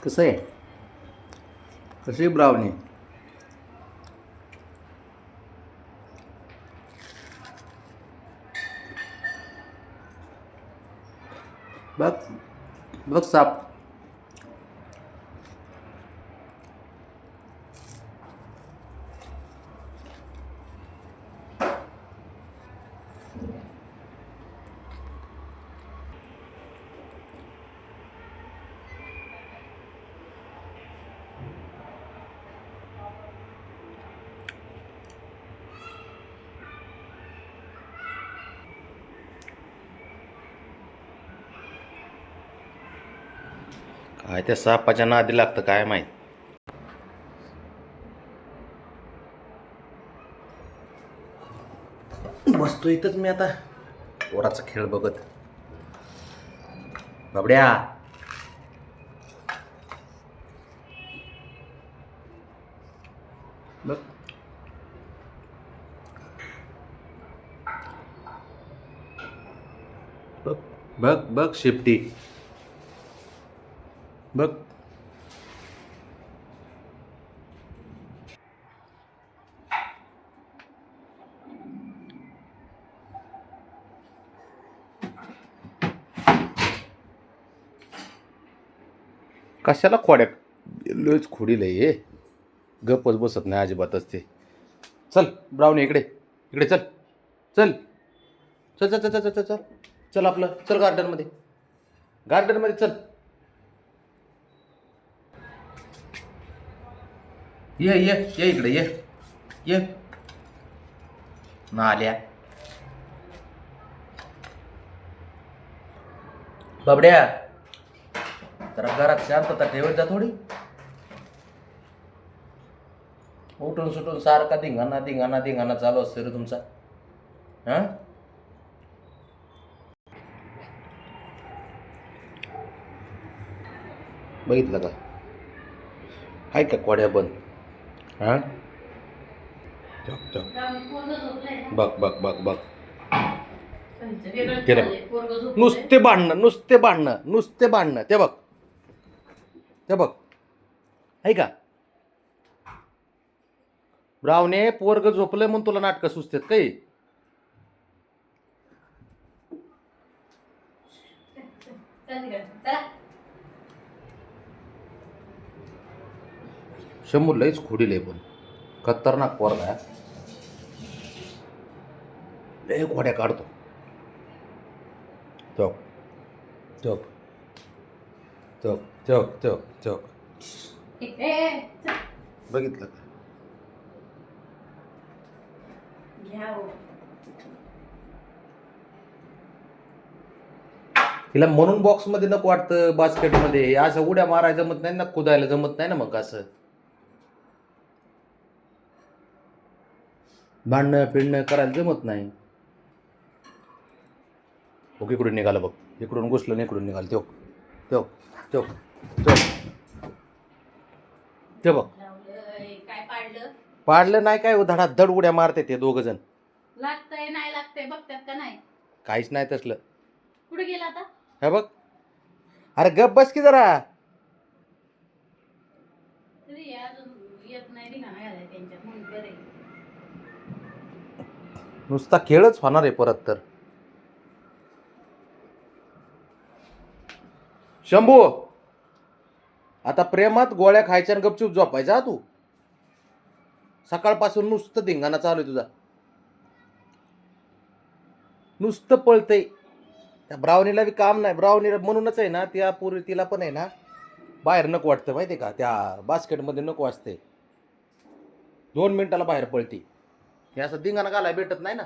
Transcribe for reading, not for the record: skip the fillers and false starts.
कसं आहे? कशी ब्राउनी? बघ बघ साप. काय त्या सापाच्या नादी लागतं काय माहीत. बसतो इथंच मी आता पोराचा खेळ बघत. बाबड्या, बघ बघ बघ बघ शेपटी बघ. कशाला खोड्या लयच खोडील आहे. गपच बसत नाही अजिबातच ते. चल ब्राउनी, इकडे इकडे चल. चल चल चल चल चल चल चल चल आपलं चल गार्डनमध्ये. गार्डनमध्ये चल. ये ये ये इकडे ये ये. नाल्या बाबड्या, जरा घरात शांतता ठेवत जा थोडी. उठून सुटून सारखा धिंगाणा धिंगाणा धिंगाणा चालू असतो रे तुमचा. हां, बघितलं का? हाय का कोड्या बंद? हां, बघ बघ बघ बघ. नुसते भांडणं नुसते भांडणं नुसते भांडणं. ते बघ ते बघ. आहे का ब्रावने? पोरग झोपलंय म्हणून तुला नाटकं सुचतात काही? शंभर लईच खोडील आहे पण खतरनाक पोरगा आहे. लय खोड्या काढतो. चौक चौक चौक चौक चौक चौक. बघितलं का? तिला म्हणून बॉक्समध्ये नको वाटतं, बास्केटमध्ये. असं उड्या मारायला जमत नाही ना, कुदायला जमत नाही ना, मग असं भांडणं फिरणं करायला जमत नाही. बघ इकडून निघालं, बघ इकडून घुसलं आणि इकडून निघालं. तो तो तो तो ते बघ. पाडलं नाही काय, धडाधड उड्या मारते ते दोघ जण. लागतंय नाही लागतंय बघतात का नाही? काहीच नाही तसलं. कुठे गेला आता? हे बघ. अरे गप बस की जरा. तरी अजून येत नाही रिंगाणा घालाय त्यांच्यात म्हणून बरे. नुसता खेळच होणार आहे परत तर. शंभू, आता प्रेमात गोळ्या खायच्या आणि गपचूप झोपायचा तू. सकाळपासून नुसतं धिंगाणा चालू आहे तुझा. नुसतं पळतंय. त्या ब्राउनीला बी काम नाही. ब्राउनीला म्हणूनच आहे ना, त्या पूर्वी तिला पण आहे ना बाहेर नको वाटतं माहिती आहे का? त्या बास्केटमध्ये नको वाचते. 2 मिनिटाला बाहेर पळते. हे असं धिंगाणा घालायला भेटत नाही ना.